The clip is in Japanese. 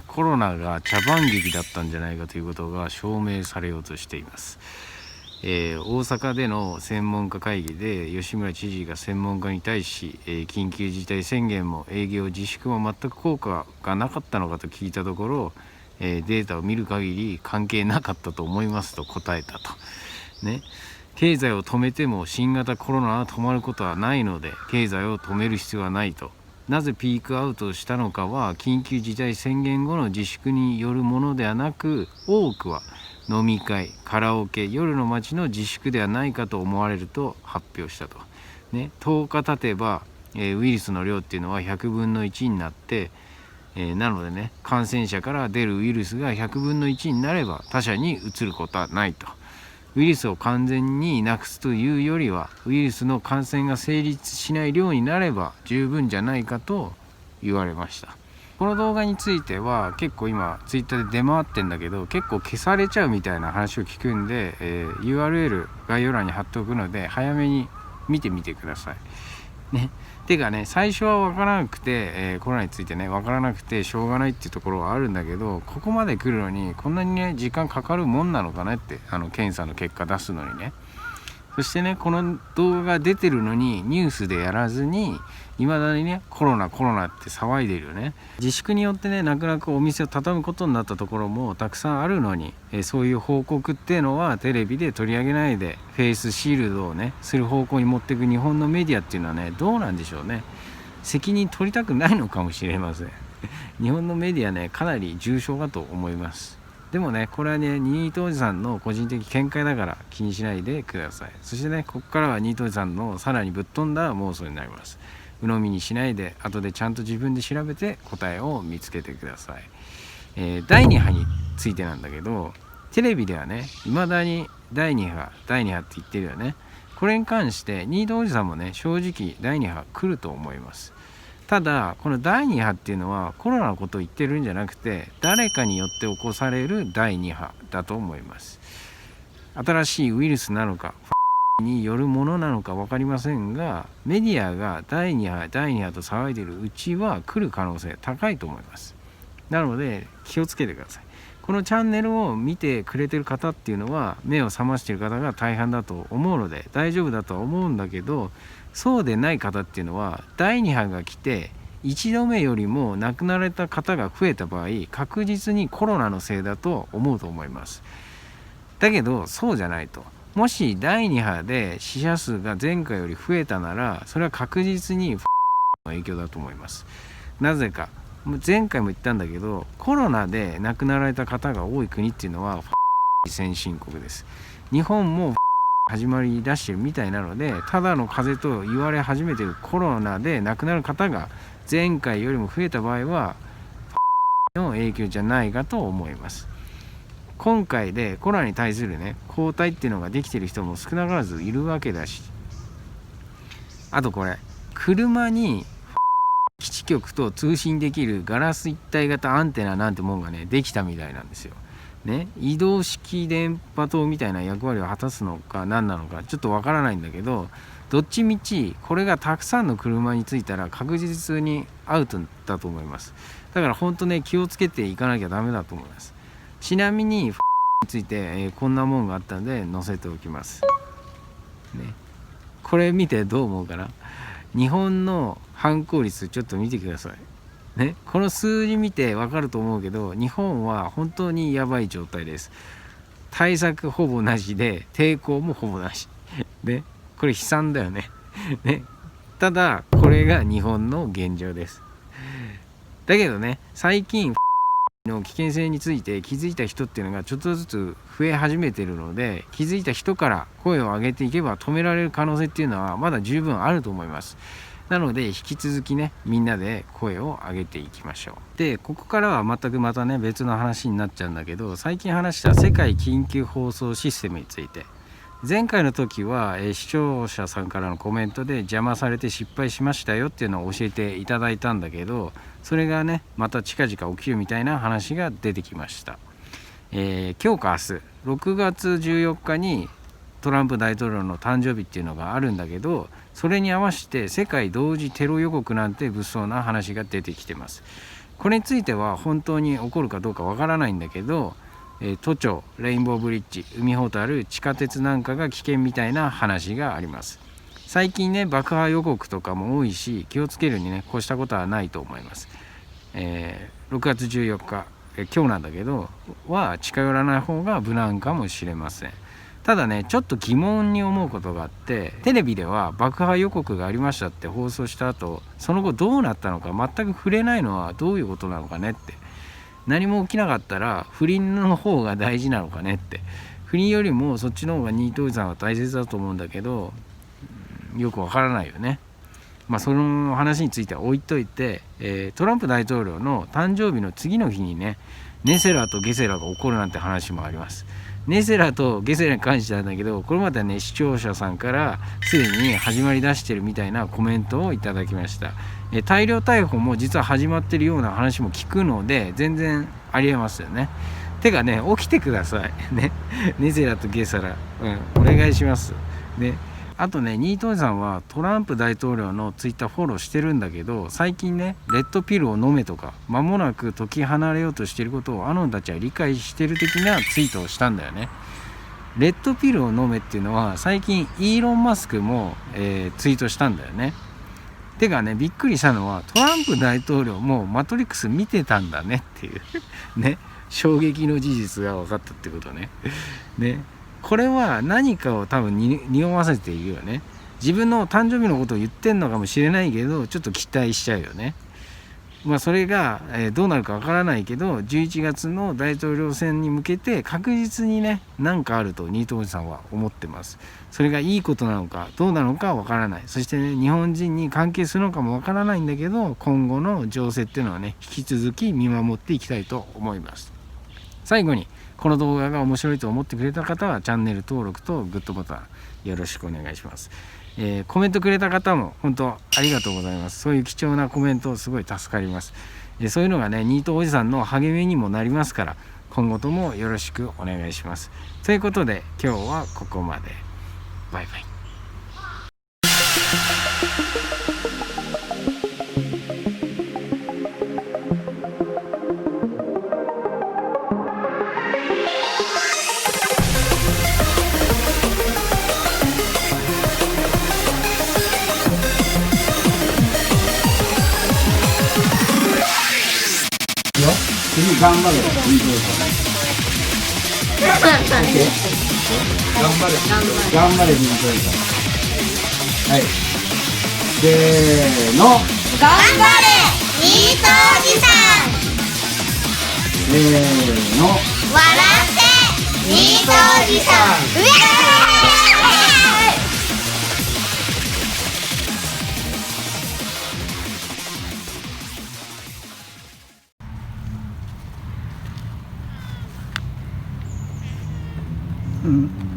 コロナが茶番劇だったんじゃないかということが証明されようとしています。大阪での専門家会議で吉村知事が専門家に対し、緊急事態宣言も営業自粛も全く効果がなかったのかと聞いたところ、データを見る限り関係なかったと思いますと答えたと。経済を止めても新型コロナは止まることはないので経済を止める必要はないと。なぜピークアウトしたのかは緊急事態宣言後の自粛によるものではなく、多くは飲み会、カラオケ、夜の街の自粛ではないかと思われると発表したと。10日経てば、ウイルスの量っていうのは100分の1になって、なので感染者から出るウイルスが100分の1になれば他者にうつることはないと。ウイルスを完全になくすというよりはウイルスの感染が成立しない量になれば十分じゃないかと言われました。この動画については結構今ツイッターで出回ってんだけど、結構消されちゃうみたいな話を聞くんで、URL 概要欄に貼っておくので早めに見てみてください。てか最初は分からなくて、コロナについて分からなくてしょうがないっていうところはあるんだけど、ここまで来るのにこんなに時間かかるもんなのかなって、検査の結果出すのにそしてこの動画が出てるのにニュースでやらずにいまだにコロナって騒いでるよね。自粛によって泣く泣くお店を畳むことになったところもたくさんあるのに、そういう報告っていうのはテレビで取り上げないでフェイスシールドをする方向に持っていく日本のメディアっていうのはどうなんでしょうね。責任取りたくないのかもしれません。日本のメディアかなり重症かと思います。でもこれはニートおじさんの個人的見解だから気にしないでください。そしてここからはニートおじさんのさらにぶっ飛んだ妄想になります。鵜呑みにしないで後でちゃんと自分で調べて答えを見つけてください。第2波についてなんだけど、テレビでは未だに第2波って言ってるよね。これに関してニートおじさんも正直第2波来ると思います。ただこの第2波っていうのはコロナのことを言ってるんじゃなくて、誰かによって起こされる第2波だと思います。新しいウイルスなのかによるものなのか分かりませんが、メディアが第2波と騒いでいるうちは来る可能性高いと思います。なので気をつけてください。このチャンネルを見てくれてる方っていうのは目を覚ましている方が大半だと思うので大丈夫だとは思うんだけど、そうでない方っていうのは第2波が来て1度目よりも亡くなられた方が増えた場合、確実にコロナのせいだと思うと思います。だけどそうじゃないと。もし第2波で死者数が前回より増えたなら、それは確実にの影響だと思います。なぜか、前回も言ったんだけど、コロナで亡くなられた方が多い国っていうのは先進国です。日本も始まりだしてるみたいなので、ただの風邪と言われ始めているコロナで亡くなる方が前回よりも増えた場合はの影響じゃないかと思います。今回でコロナに対する抗体っていうのができている人も少なからずいるわけだし、あとこれ車に基地局と通信できるガラス一体型アンテナなんてもんができたみたいなんですよ。移動式電波塔みたいな役割を果たすのか何なのかちょっとわからないんだけど、どっちみちこれがたくさんの車についたら確実にアウトだと思います。だから本当気をつけていかなきゃダメだと思います。ちなみにについて、こんなもんがあったので載せておきます。これ見てどう思うかな。日本の犯行率ちょっと見てください。この数字見てわかると思うけど、日本は本当にやばい状態です。対策ほぼなしで抵抗もほぼなしこれ悲惨だよねただこれが日本の現状です。だけど最近の危険性について気づいた人っていうのがちょっとずつ増え始めてるので、気づいた人から声を上げていけば止められる可能性っていうのはまだ十分あると思います。なので引き続きみんなで声を上げていきましょう。でここからは全くまた別の話になっちゃうんだけど、最近話した世界緊急放送システムについて、前回の時は視聴者さんからのコメントで邪魔されて失敗しましたよっていうのを教えていただいたんだけど、それがまた近々起きるみたいな話が出てきました。今日か明日6月14日にトランプ大統領の誕生日っていうのがあるんだけど、それに合わせて世界同時テロ予告なんて物騒な話が出てきてます。これについては本当に起こるかどうかわからないんだけど、都庁、レインボーブリッジ、海ほたる、地下鉄なんかが危険みたいな話があります。最近ね、爆破予告とかも多いし、気をつけるにね、越したことはないと思います。6月14日、今日なんだけどは近寄らない方が無難かもしれません。ただね、ちょっと疑問に思うことがあって、テレビでは爆破予告がありましたって放送した後、その後どうなったのか全く触れないのはどういうことなのかねって。何も起きなかったら不倫の方が大事なのかねって。不倫よりもそっちの方がニートおじさんは大切だと思うんだけど、よくわからないよね。その話については置いといて、トランプ大統領の誕生日の次の日にね、ネセラとゲセラが起こるなんて話もあります。ネセラとゲセラに関してなんだけど、これまたね、視聴者さんからすでに始まりだしてるみたいなコメントをいただきました。大量逮捕も実は始まってるような話も聞くので、全然ありえますよね。てかね、起きてくださいね。ネセラとゲセラ、お願いしますね。あとね、ニートおじさんはトランプ大統領のツイッターフォローしてるんだけど、最近ね、レッドピルを飲めとか、間もなく解き離れようとしていることをアノンたちは理解してる的なツイートをしたんだよね。レッドピルを飲めっていうのは最近イーロン・マスクも、ツイートしたんだよね。てかね、びっくりしたのはトランプ大統領もマトリックス見てたんだねっていうね、衝撃の事実が分かったってことね。これは何かを多分匂わせているよね。自分の誕生日のことを言ってんのかもしれないけど、ちょっと期待しちゃうよね。それが、どうなるかわからないけど、11月の大統領選に向けて確実にね、何かあるとニートおじさんは思ってます。それがいいことなのかどうなのかわからない。そしてね、日本人に関係するのかもわからないんだけど、今後の情勢っていうのはね、引き続き見守っていきたいと思います。最後に、この動画が面白いと思ってくれた方はチャンネル登録とグッドボタンよろしくお願いします。コメントくれた方も本当ありがとうございます。そういう貴重なコメントすごい助かります。そういうのがね、ニートおじさんの励みにもなりますから、今後ともよろしくお願いします。ということで今日はここまで。バイバイ。次頑張れ。頑張れ。はい。せーの。頑張れニートおじさん。せーの。笑ってニートおじさん。うわうん。